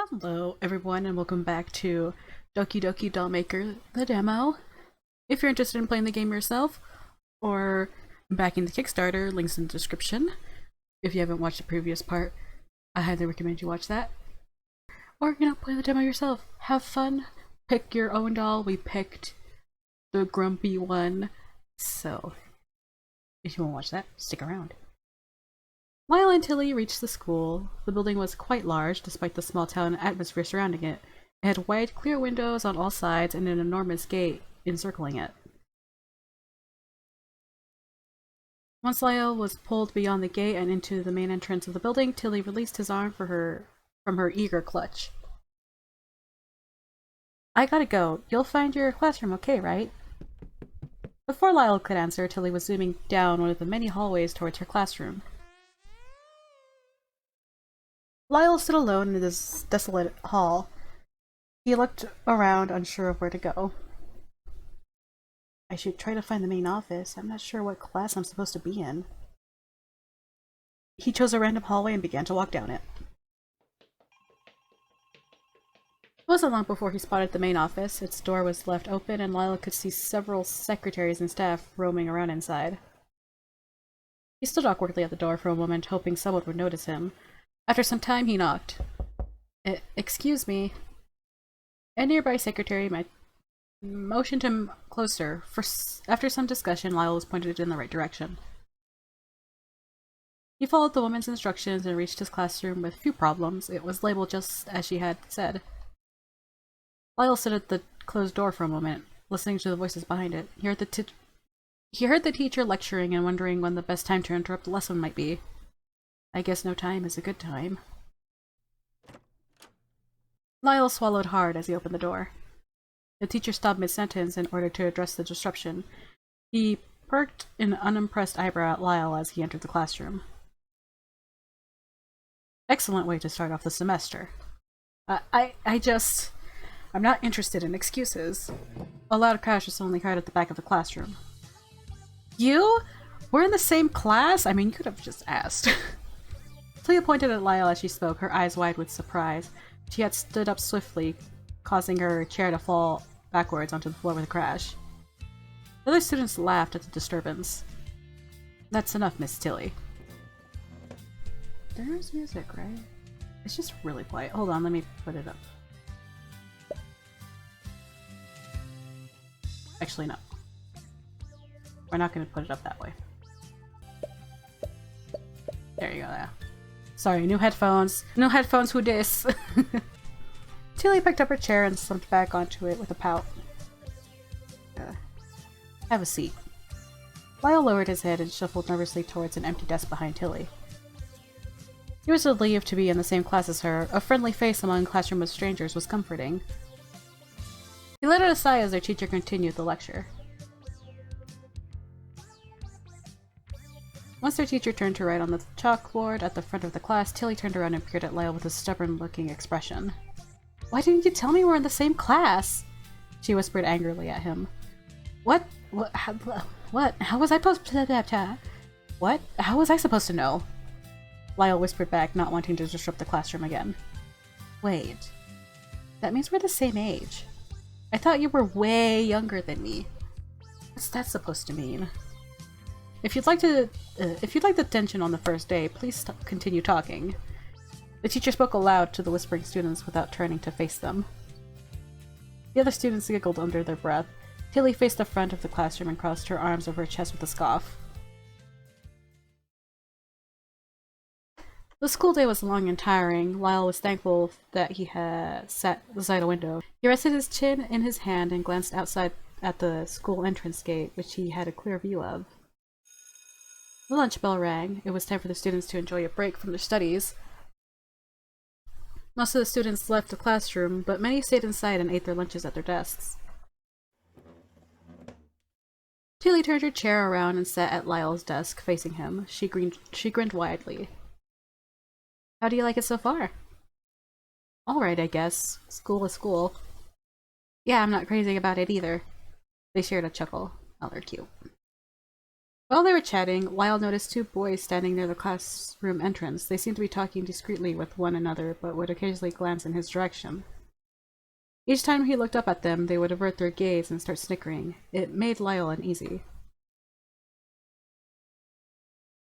Hello everyone and welcome back to Doki Doki Dollmaker, the demo. If you're interested in playing the game yourself, or backing the Kickstarter, links in the description. If you haven't watched the previous part, I highly recommend you watch that. Or, play the demo yourself. Have fun, pick your own doll. We picked the grumpy one, so if you want to watch that, stick around. Lyle and Tilly reached the school. The building was quite large, despite the small town atmosphere surrounding it. It had wide, clear windows on all sides and an enormous gate encircling it. Once Lyle was pulled beyond the gate and into the main entrance of the building, Tilly released his arm from her eager clutch. I gotta go. You'll find your classroom okay, right? Before Lyle could answer, Tilly was zooming down one of the many hallways towards her classroom. Lyle stood alone in this desolate hall. He looked around, unsure of where to go. I should try to find the main office. I'm not sure what class I'm supposed to be in. He chose a random hallway and began to walk down it. It wasn't long before he spotted the main office. Its door was left open, and Lyle could see several secretaries and staff roaming around inside. He stood awkwardly at the door for a moment, hoping someone would notice him. After some time, he knocked. Excuse me. A nearby secretary motioned him closer. After some discussion, Lyle was pointed in the right direction. He followed the woman's instructions and reached his classroom with few problems. It was labeled just as she had said. Lyle stood at the closed door for a moment, listening to the voices behind it. He heard the teacher lecturing and wondering when the best time to interrupt the lesson might be. I guess no time is a good time. Lyle swallowed hard as he opened the door. The teacher stopped mid-sentence in order to address the disruption. He perked an unimpressed eyebrow at Lyle as he entered the classroom. Excellent way to start off the semester. I'm not interested in excuses. A loud crash was suddenly heard at the back of the classroom. You? We're in the same class? I mean, you could have just asked. Talia pointed at Lyle as she spoke, her eyes wide with surprise. She had stood up swiftly, causing her chair to fall backwards onto the floor with a crash. The other students laughed at the disturbance. That's enough, Miss Tilly. There's music, right? It's just really quiet. Hold on, let me put it up. Actually, no. We're not going to put it up that way. There you go, yeah. Sorry, new headphones. No headphones, who dis? Tilly picked up her chair and slumped back onto it with a pout. Have a seat. Lyle lowered his head and shuffled nervously towards an empty desk behind Tilly. He was relieved to be in the same class as her. A friendly face among a classroom of strangers was comforting. He let out a sigh as their teacher continued the lecture. Once their teacher turned to write on the chalkboard at the front of the class, Tilly turned around and peered at Lyle with a stubborn-looking expression. Why didn't you tell me we're in the same class? She whispered angrily at him. What? How was I supposed to... What? How was I supposed to know? Lyle whispered back, not wanting to disrupt the classroom again. Wait. That means we're the same age. I thought you were way younger than me. What's that supposed to mean? If you'd like the tension on the first day, please continue talking. The teacher spoke aloud to the whispering students without turning to face them. The other students giggled under their breath. Tilly faced the front of the classroom and crossed her arms over her chest with a scoff. The school day was long and tiring. Lyle was thankful that he had sat beside a window. He rested his chin in his hand and glanced outside at the school entrance gate, which he had a clear view of. The lunch bell rang. It was time for the students to enjoy a break from their studies. Most of the students left the classroom, but many stayed inside and ate their lunches at their desks. Tilly turned her chair around and sat at Lyle's desk, facing him. She grinned widely. How do you like it so far? Alright, I guess. School is school. Yeah, I'm not crazy about it either. They shared a chuckle. Oh, they're cute. While they were chatting, Lyle noticed two boys standing near the classroom entrance. They seemed to be talking discreetly with one another, but would occasionally glance in his direction. Each time he looked up at them, they would avert their gaze and start snickering. It made Lyle uneasy.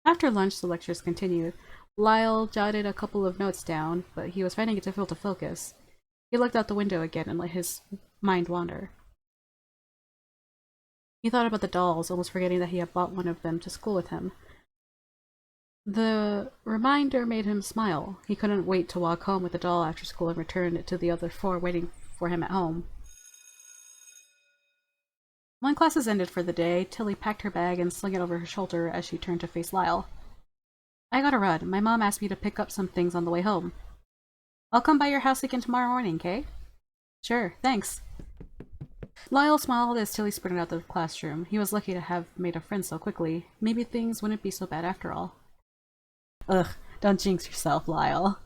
After lunch, the lectures continued. Lyle jotted a couple of notes down, but he was finding it difficult to focus. He looked out the window again and let his mind wander. He thought about the dolls, almost forgetting that he had brought one of them to school with him. The reminder made him smile. He couldn't wait to walk home with the doll after school and return it to the other four waiting for him at home. When classes ended for the day, Tilly packed her bag and slung it over her shoulder as she turned to face Lyle. I gotta run. My mom asked me to pick up some things on the way home. I'll come by your house again tomorrow morning, Kay? Sure, thanks. Lyle smiled as Tilly sprinted out the classroom. He was lucky to have made a friend so quickly. Maybe things wouldn't be so bad after all. Ugh, don't jinx yourself, Lyle.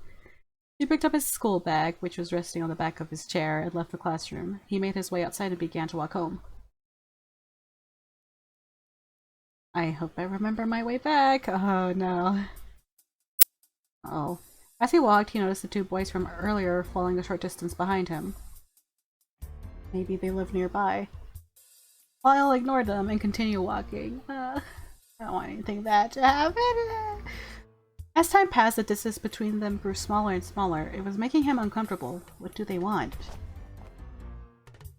He picked up his school bag, which was resting on the back of his chair, and left the classroom. He made his way outside and began to walk home. I hope I remember my way back. Oh, no. Oh. As he walked, he noticed the two boys from earlier falling a short distance behind him. Maybe they live nearby. Lyle ignored them and continued walking. I don't want anything bad to happen. As time passed, the distance between them grew smaller and smaller. It was making him uncomfortable. What do they want?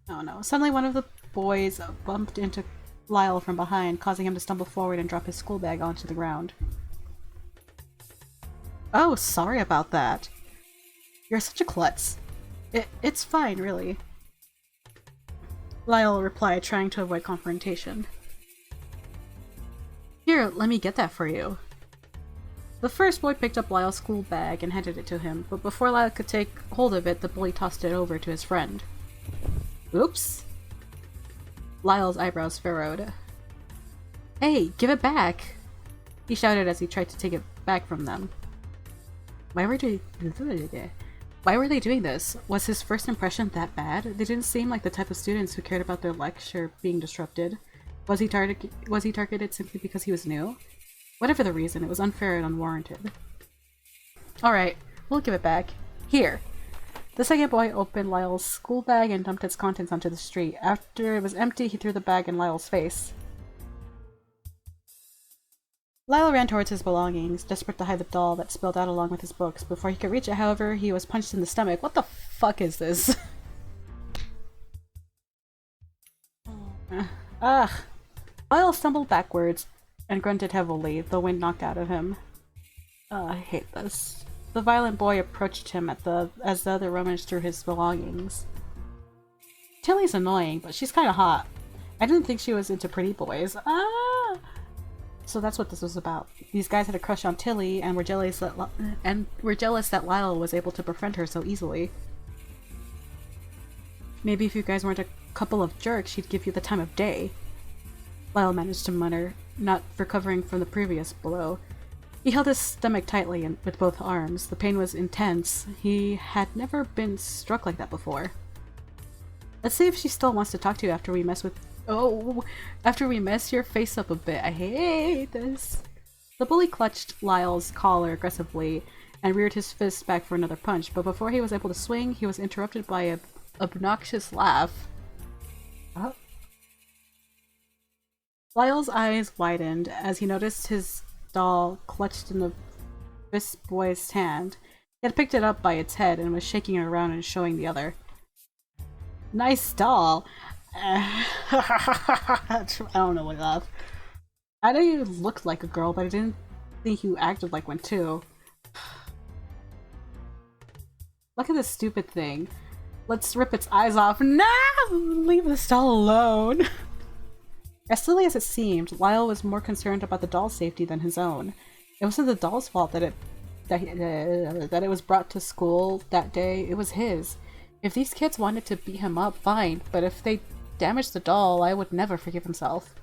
Oh no. Suddenly one of the boys bumped into Lyle from behind, causing him to stumble forward and drop his school bag onto the ground. Oh, sorry about that. You're such a klutz. It's fine, really. Lyle replied, trying to avoid confrontation. Here, let me get that for you. The first boy picked up Lyle's school bag and handed it to him, but before Lyle could take hold of it, the bully tossed it over to his friend. Oops. Lyle's eyebrows furrowed. Hey, give it back! He shouted as he tried to take it back from them. Why were they doing this? Was his first impression that bad? They didn't seem like the type of students who cared about their lecture being disrupted. Was he targeted simply because he was new? Whatever the reason, it was unfair and unwarranted. Alright, we'll give it back. Here. The second boy opened Lyle's school bag and dumped its contents onto the street. After it was empty, he threw the bag in Lyle's face. Lyle ran towards his belongings, desperate to hide the doll that spilled out along with his books. Before he could reach it, however, he was punched in the stomach. What the fuck is this? Ugh. Lyle stumbled backwards and grunted heavily, the wind knocked out of him. I hate this. The violent boy approached him as the other rummaged through his belongings. Tilly's annoying, but she's kinda hot. I didn't think she was into pretty boys. So that's what this was about. These guys had a crush on Tilly and were jealous that Lyle was able to befriend her so easily. Maybe if you guys weren't a couple of jerks, she'd give you the time of day. Lyle managed to mutter, not recovering from the previous blow. He held his stomach tightly with both arms. The pain was intense. He had never been struck like that before. Let's see if she still wants to talk to you after we mess your face up a bit. I hate this. The bully clutched Lyle's collar aggressively and reared his fist back for another punch, but before he was able to swing, he was interrupted by an obnoxious laugh. Oh. Lyle's eyes widened as he noticed his doll clutched in this boy's hand. He had picked it up by its head and was shaking it around and showing the other. Nice doll! I don't know what to laugh. I know you looked like a girl, but I didn't think you acted like one too. Look at this stupid thing. Let's rip its eyes off. No! Leave this doll alone! As silly as it seemed, Lyle was more concerned about the doll's safety than his own. It wasn't the doll's fault that it was brought to school that day. It was his. If these kids wanted to beat him up, fine, but if they damaged the doll, I would never forgive himself.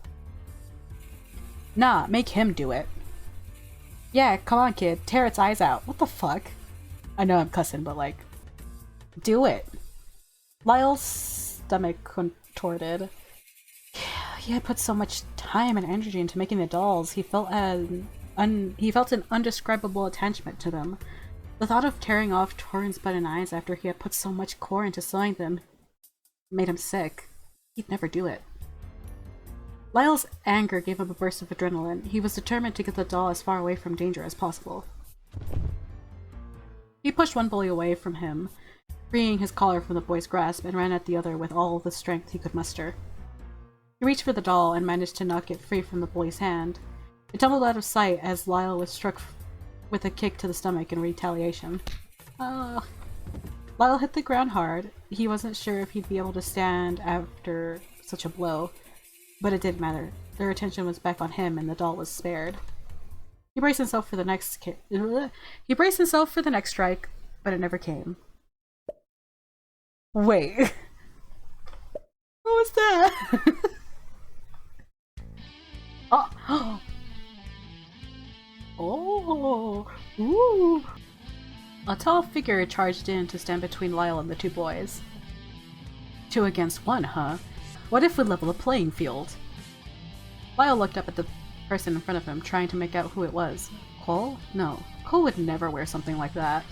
Nah, make him do it. Yeah, come on kid, tear its eyes out. What the fuck? I know I'm cussing, but like, do it. Lyle's stomach contorted. he had put so much time and energy into making the dolls, he felt an undescribable attachment to them. The thought of tearing off Torin's butt and eyes after he had put so much core into sewing them made him sick. He'd never do it. Lyle's anger gave him a burst of adrenaline. He was determined to get the doll as far away from danger as possible. He pushed one bully away from him, freeing his collar from the boy's grasp, and ran at the other with all the strength he could muster. He reached for the doll and managed to knock it free from the bully's hand. It tumbled out of sight as Lyle was struck with a kick to the stomach in retaliation. Lyle hit the ground hard. He wasn't sure if he'd be able to stand after such a blow, but it didn't matter. Their attention was back on him and the doll was spared. He braced himself for the next strike, but it never came. Wait. What was that? Oh. Oh. Ooh. A tall figure charged in to stand between Lyle and the two boys. 2 against 1, huh? What if we level the playing field? Lyle looked up at the person in front of him, trying to make out who it was. Cole? No. Cole would never wear something like that.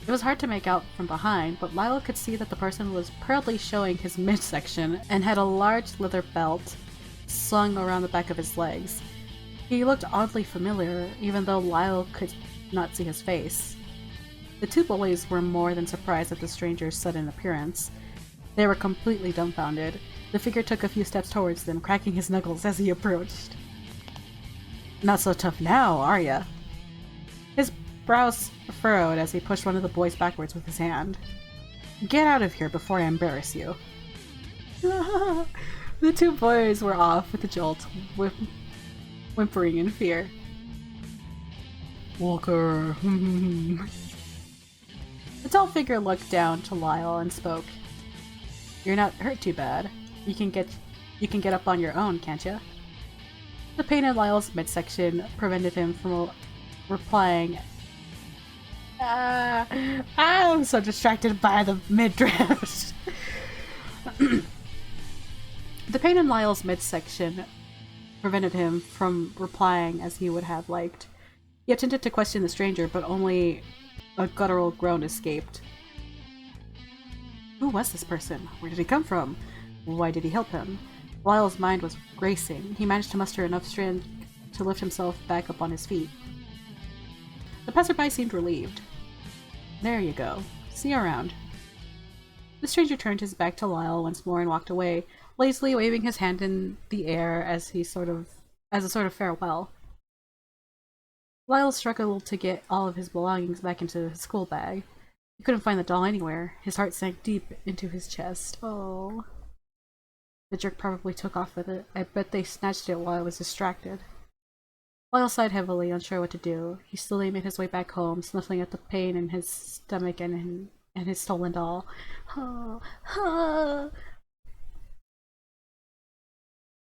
It was hard to make out from behind, but Lyle could see that the person was proudly showing his midsection and had a large leather belt slung around the back of his legs. He looked oddly familiar, even though Lyle could not see his face. The two bullies were more than surprised at the stranger's sudden appearance. They were completely dumbfounded. The figure took a few steps towards them, cracking his knuckles as he approached. Not so tough now, are ya? His brows furrowed as he pushed one of the boys backwards with his hand. Get out of here before I embarrass you. The two boys were off with a jolt, whimpering in fear. Walker. The tall figure looked down to Lyle and spoke. You're not hurt too bad. You can get up on your own, can't ya? The pain in Lyle's midsection prevented him from replying. I'm so distracted by the midriff. The pain in Lyle's midsection prevented him from replying as he would have liked. He attempted to question the stranger, but only a guttural groan escaped. Who was this person? Where did he come from? Why did he help him? Lyle's mind was racing. He managed to muster enough strength to lift himself back up on his feet. The passerby seemed relieved. There you go. See you around. The stranger turned his back to Lyle once more and walked away, lazily waving his hand in the air as a sort of farewell. Lyle struggled to get all of his belongings back into his school bag. He couldn't find the doll anywhere. His heart sank deep into his chest. Oh. The jerk probably took off with it. I bet they snatched it while I was distracted. Lyle sighed heavily, unsure what to do. He slowly made his way back home, sniffling at the pain in his stomach and his stolen doll.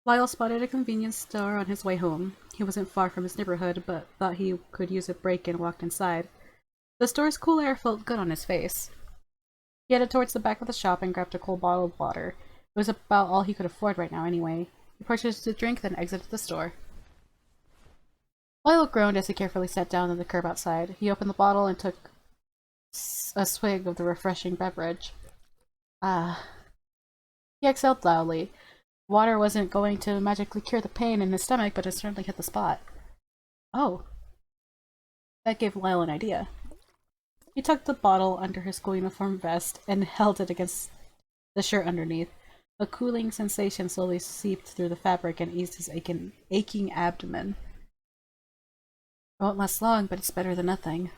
Lyle spotted a convenience store on his way home. He wasn't far from his neighborhood, but thought he could use a break and walked inside. The store's cool air felt good on his face. He headed towards the back of the shop and grabbed a cold bottle of water. It was about all he could afford right now anyway. He purchased a drink, then exited the store. Lyle groaned as he carefully sat down on the curb outside. He opened the bottle and took a swig of the refreshing beverage. He exhaled loudly. Water wasn't going to magically cure the pain in his stomach, but it certainly hit the spot. Oh. That gave Lyle an idea. He tucked the bottle under his school uniform vest and held it against the shirt underneath. A cooling sensation slowly seeped through the fabric and eased his aching abdomen. It won't last long, but it's better than nothing.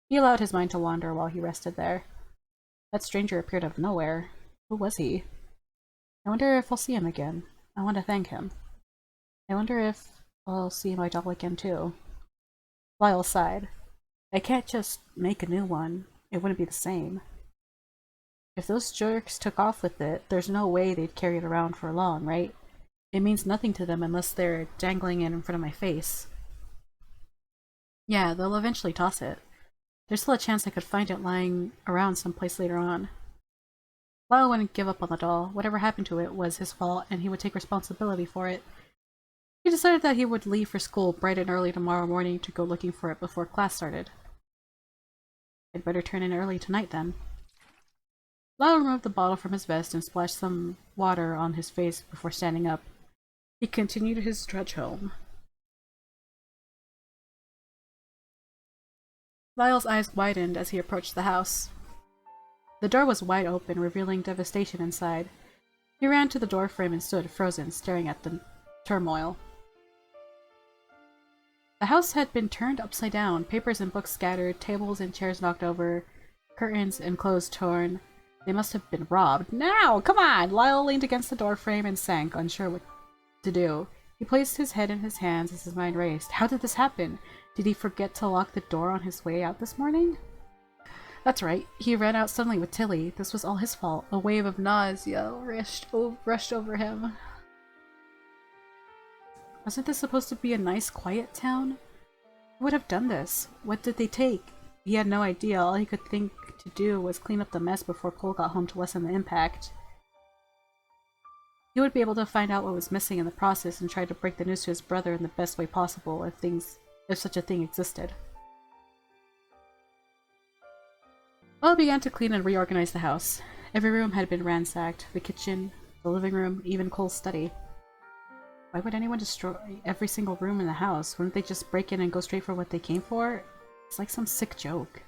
He allowed his mind to wander while he rested there. That stranger appeared out of nowhere. Who was he? I wonder if I'll see him again. I want to thank him. I wonder if I'll see my doll again too. Lyle sighed. I can't just make a new one. It wouldn't be the same. If those jerks took off with it, there's no way they'd carry it around for long, right? It means nothing to them unless they're dangling it in front of my face. Yeah, they'll eventually toss it. There's still a chance I could find it lying around someplace later on. Lyle wouldn't give up on the doll. Whatever happened to it was his fault, and he would take responsibility for it. He decided that he would leave for school bright and early tomorrow morning to go looking for it before class started. I'd better turn in early tonight, then. Lyle removed the bottle from his vest and splashed some water on his face before standing up. He continued his trudge home. Lyle's eyes widened as he approached the house. The door was wide open, revealing devastation inside. He ran to the doorframe and stood frozen, staring at the turmoil. The house had been turned upside down, papers and books scattered, tables and chairs knocked over, curtains and clothes torn. They must have been robbed. Now! Come on! Lyle leaned against the doorframe and sank, unsure what to do. He placed his head in his hands as his mind raced. How did this happen? Did he forget to lock the door on his way out this morning? That's right. He ran out suddenly with Tilly. This was all his fault. A wave of nausea rushed over him. Wasn't this supposed to be a nice, quiet town? Who would have done this? What did they take? He had no idea. All he could think to do was clean up the mess before Cole got home to lessen the impact. He would be able to find out what was missing in the process and try to break the news to his brother in the best way possible if such a thing existed. Lyle began to clean and reorganize the house. Every room had been ransacked. The kitchen, the living room, even Cole's study. Why would anyone destroy every single room in the house? Wouldn't they just break in and go straight for what they came for? It's like some sick joke.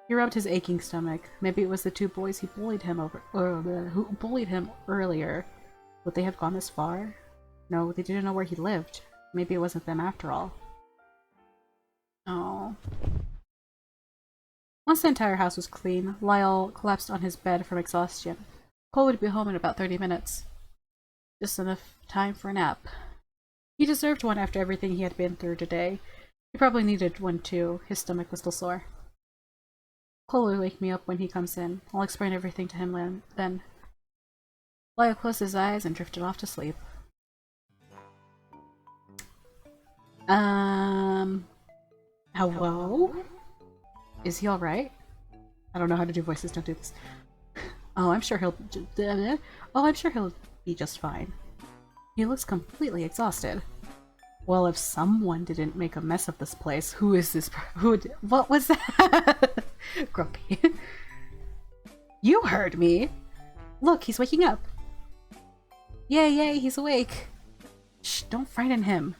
He rubbed his aching stomach. Maybe it was the two boys who bullied him earlier. Would they have gone this far? No, they didn't know where he lived. Maybe it wasn't them after all. Oh. Once the entire house was clean, Lyle collapsed on his bed from exhaustion. Cole would be home in about 30 minutes. Just enough time for a nap. He deserved one after everything he had been through today. He probably needed one too. His stomach was still sore. Cole will wake me up when he comes in. I'll explain everything to him then. Lyle closed his eyes and drifted off to sleep. Hello? Is he alright? I don't know how to do voices, don't do this. Oh, I'm sure he'll be just fine. He looks completely exhausted. Well, if someone didn't make a mess of this place, who is this? What was that? Grumpy. You heard me! Look, he's waking up! Yay, yay, he's awake! Shh, don't frighten him.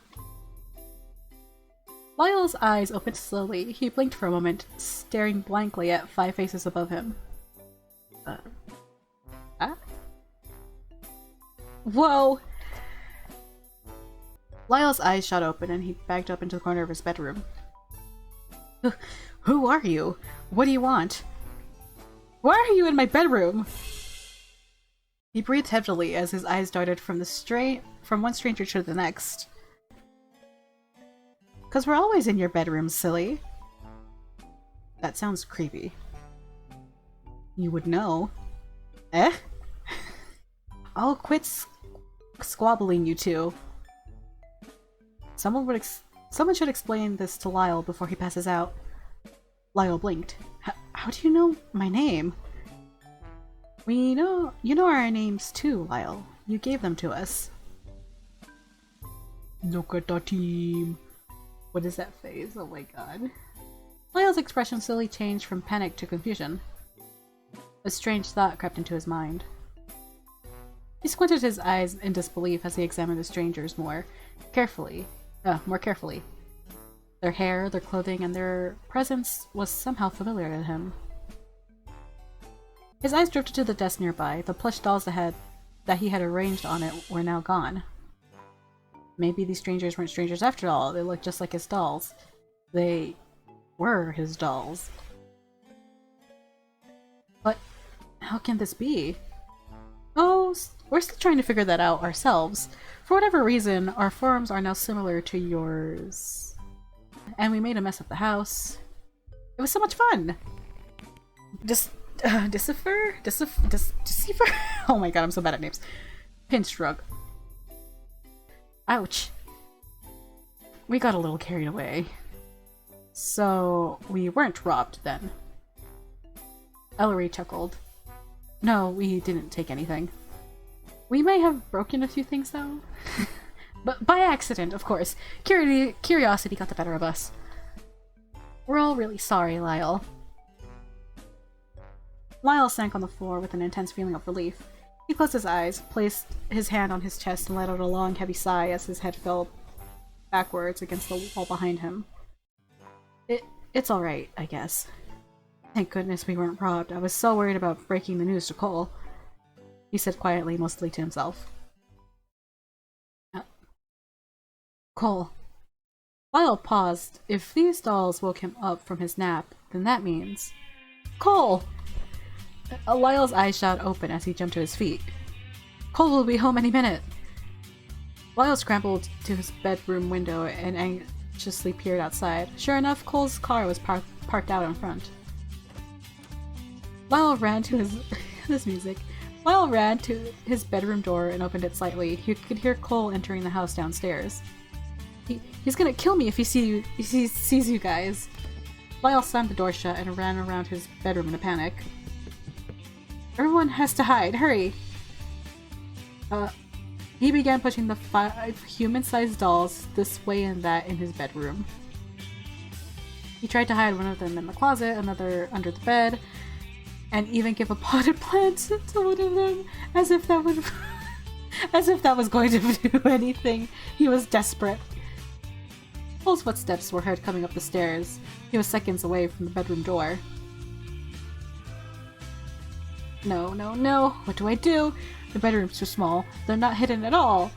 Lyle's eyes opened slowly. He blinked for a moment, staring blankly at 5 faces above him. Whoa! Lyle's eyes shot open and he backed up into the corner of his bedroom. Who are you? What do you want? Why are you in my bedroom? He breathed heavily as his eyes darted from one stranger to the next. 'Cause we're always in your bedroom, silly. That sounds creepy. You would know. Eh? I'll quit squabbling, you two. Someone should explain this to Lyle before he passes out. Lyle blinked. How do you know my name? You know our names too, Lyle. You gave them to us. Look at the team. What is that face? Oh my god. Lyle's expression slowly changed from panic to confusion. A strange thought crept into his mind. He squinted his eyes in disbelief as he examined the strangers more carefully. Their hair, their clothing, and their presence was somehow familiar to him. His eyes drifted to the desk nearby. The plush dolls that he had arranged on it were now gone. Maybe these strangers weren't strangers after all. They looked just like his dolls. They were his dolls. But how can this be? Oh, we're still trying to figure that out ourselves. For whatever reason, our forms are now similar to yours. And we made a mess of the house. It was so much fun! Deceiver? Oh my god, I'm so bad at names. Pinch shrug. Ouch. We got a little carried away. So, we weren't robbed then. Ellery chuckled. No, we didn't take anything. We may have broken a few things, though. But by accident, of course. Curiosity got the better of us. We're all really sorry, Lyle. Lyle sank on the floor with an intense feeling of relief. He closed his eyes, placed his hand on his chest, and let out a long, heavy sigh as his head fell backwards against the wall behind him. It's alright, I guess. Thank goodness we weren't robbed. I was so worried about breaking the news to Cole. He said quietly, mostly to himself. Cole. Lyle paused. If these dolls woke him up from his nap, then that means... Cole! Lyle's eyes shot open as he jumped to his feet. Cole will be home any minute! Lyle scrambled to his bedroom window and anxiously peered outside. Sure enough, Cole's car was parked out in front. Lyle ran to his... this music. Lyle ran to his bedroom door and opened it slightly. He could hear Cole entering the house downstairs. He's gonna kill me if he sees you guys. Lyle slammed the door shut and ran around his bedroom in a panic. Everyone has to hide, hurry! He began pushing the 5 human-sized dolls this way and that in his bedroom. He tried to hide one of them in the closet, another under the bed, and even give a potted plant to one of them, as if that would as if that was going to do anything. He was desperate. Cole's footsteps were heard coming up the stairs. He was seconds away from the bedroom door. No, no, no. What do I do? The bedroom's too small. They're not hidden at all.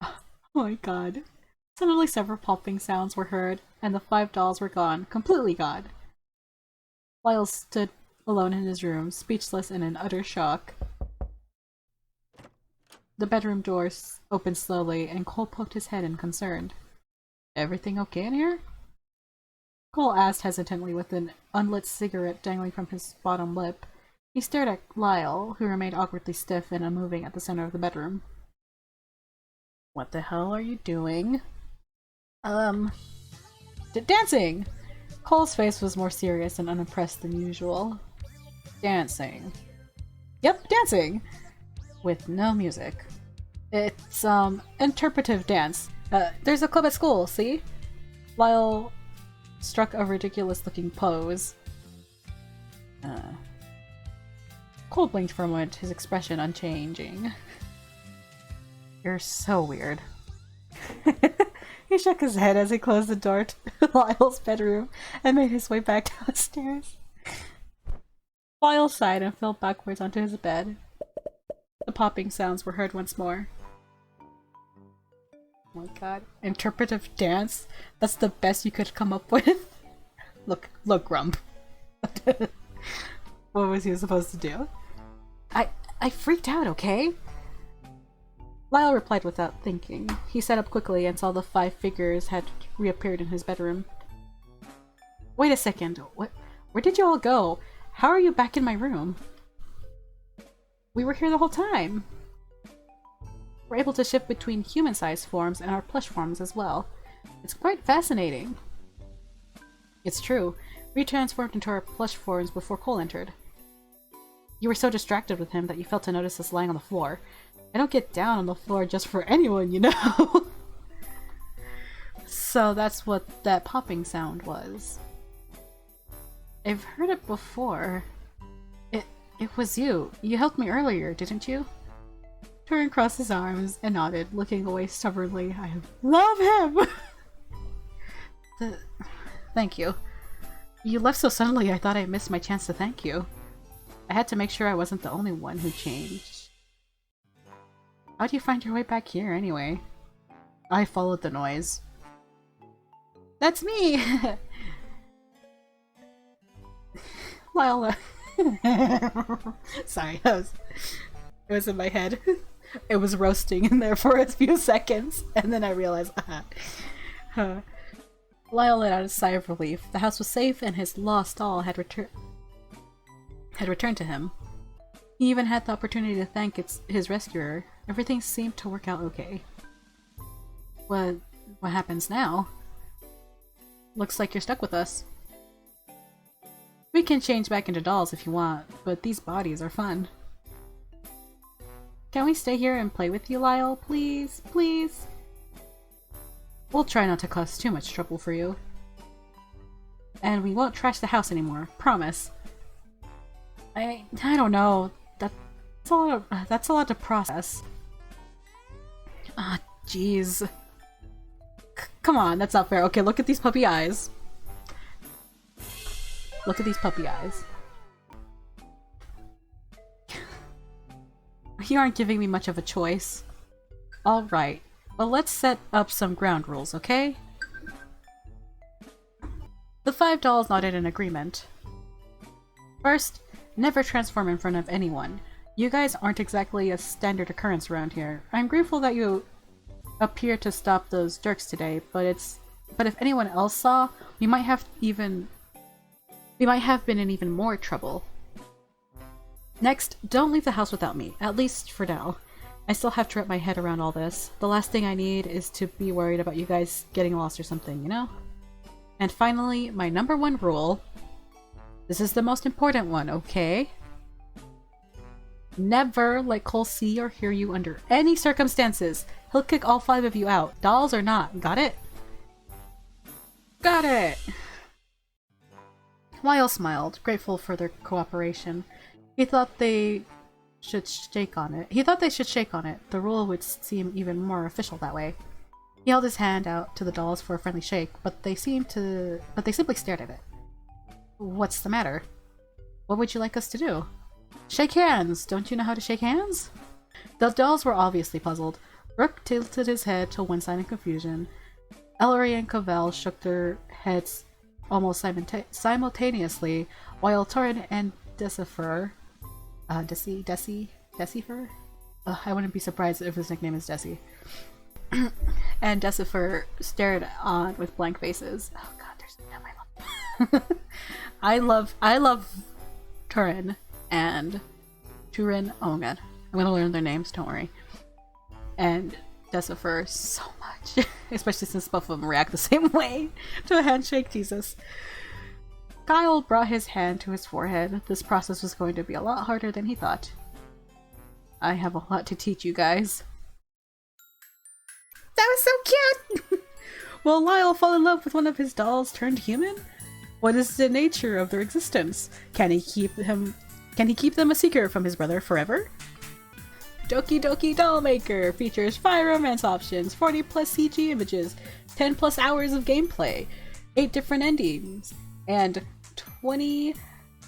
Oh my god. Suddenly several popping sounds were heard, and the 5 dolls were gone. Completely gone. Lyle stood alone in his room, speechless and in utter shock. The bedroom doors opened slowly, and Cole poked his head in, concerned. Everything okay in here? Cole asked hesitantly with an unlit cigarette dangling from his bottom lip. He stared at Lyle, who remained awkwardly stiff and unmoving at the center of the bedroom. What the hell are you doing? Dancing! Cole's face was more serious and unimpressed than usual. Dancing. Yep, dancing! With no music. It's, interpretive dance. There's a club at school, see? Lyle struck a ridiculous-looking pose. Cole blinked for a moment, his expression unchanging. You're so weird. He shook his head as he closed the door to Lyle's bedroom and made his way back downstairs. Lyle sighed and fell backwards onto his bed. The popping sounds were heard once more. Oh my god. Interpretive dance? That's the best you could come up with? Look, Grump. What was he supposed to do? I freaked out, okay? Lyle replied without thinking. He sat up quickly and saw the 5 figures had reappeared in his bedroom. Wait a second. Where did you all go? How are you back in my room? We were here the whole time. We're able to shift between human-sized forms and our plush forms as well. It's quite fascinating. It's true. We transformed into our plush forms before Cole entered. You were so distracted with him that you failed to notice us lying on the floor. I don't get down on the floor just for anyone, you know? So that's what that popping sound was. I've heard it before. It was you. You helped me earlier, didn't you? Turin crossed his arms and nodded, looking away stubbornly. I love him! Thank you. You left so suddenly I thought I missed my chance to thank you. I had to make sure I wasn't the only one who changed. How'd you find your way back here, anyway? I followed the noise. That's me! Lyle. Sorry, it was in my head. It was roasting in there for a few seconds, and then I realized, Lyle let out a sigh of relief. The house was safe, and his lost doll had returned to him. He even had the opportunity to thank his rescuer. Everything seemed to work out okay. What happens now? Looks like you're stuck with us. We can change back into dolls if you want, but these bodies are fun. Can we stay here and play with you, Lyle? Please? Please? We'll try not to cause too much trouble for you. And we won't trash the house anymore. Promise. I don't know. That's a lot to process. Ah, jeez. Come on, that's not fair. Okay, look at these puppy eyes. Look at these puppy eyes. You aren't giving me much of a choice. Alright. Well, let's set up some ground rules, okay? The 5 dolls nodded in agreement. First, never transform in front of anyone. You guys aren't exactly a standard occurrence around here. I'm grateful that you appear to stop those jerks today, but if anyone else saw, we might have been in even more trouble. Next, don't leave the house without me, at least for now. I still have to wrap my head around all this. The last thing I need is to be worried about you guys getting lost or something, you know? And finally, my #1 rule. This is the most important one, okay? Never let Cole see or hear you under any circumstances. He'll kick all 5 of you out, dolls or not. Got it? Got it! Lyle smiled, grateful for their cooperation. He thought they should shake on it. The rule would seem even more official that way. He held his hand out to the dolls for a friendly shake, but they simply stared at it. What's the matter? What would you like us to do? Shake hands! Don't you know how to shake hands? The dolls were obviously puzzled. Rook tilted his head to one side in confusion. Ellery and Cavell shook their heads almost simultaneously, while Torin and Decifer, Decifer? I wouldn't be surprised if his nickname is Desi. And Decifer stared on with blank faces. Oh god, there's no, I love I love Turin and Turin. Oh god, I'm gonna learn their names, don't worry. And Decifer so much, especially since both of them react the same way to a handshake. Jesus. Kyle brought his hand to his forehead. This process was going to be a lot harder than he thought. I have a lot to teach you guys. That was so cute! Will Lyle fall in love with one of his dolls turned human? What is the nature of their existence? Can he keep them a secret from his brother forever? Doki Doki Dollmaker features 5 romance options, 40+ CG images, 10+ hours of gameplay, 8 different endings, and 20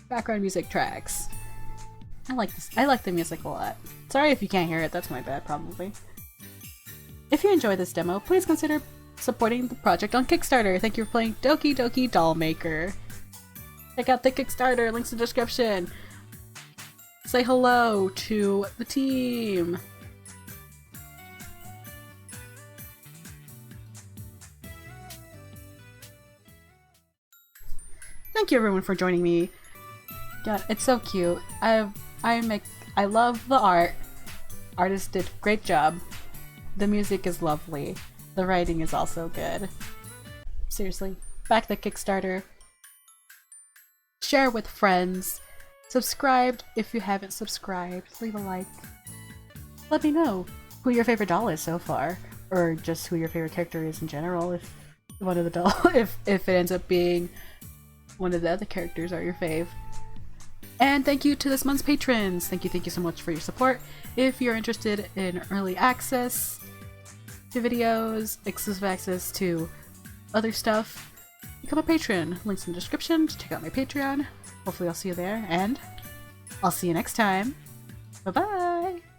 background music tracks. I like this. I like the music a lot. Sorry if you can't hear it, that's my bad probably. If you enjoy this demo, please consider supporting the project on Kickstarter. Thank you for playing Doki Doki Dollmaker. Check out the Kickstarter, links in the description. Say hello to the team. Thank you everyone for joining me. God, it's so cute. I love the art. Artist did a great job. The music is lovely. The writing is also good. Seriously, back the Kickstarter. Share with friends. Subscribe if you haven't subscribed. Leave a like. Let me know who your favorite doll is so far, or just who your favorite character is in general. If one of the doll, if it ends up being one of the other characters are your fave. And thank you to this month's patrons. Thank you so much for your support. If you're interested in early access to videos, exclusive access to other stuff, become a patron. Links in the description to check out my Patreon. Hopefully I'll see you there, and I'll see you next time. Bye bye!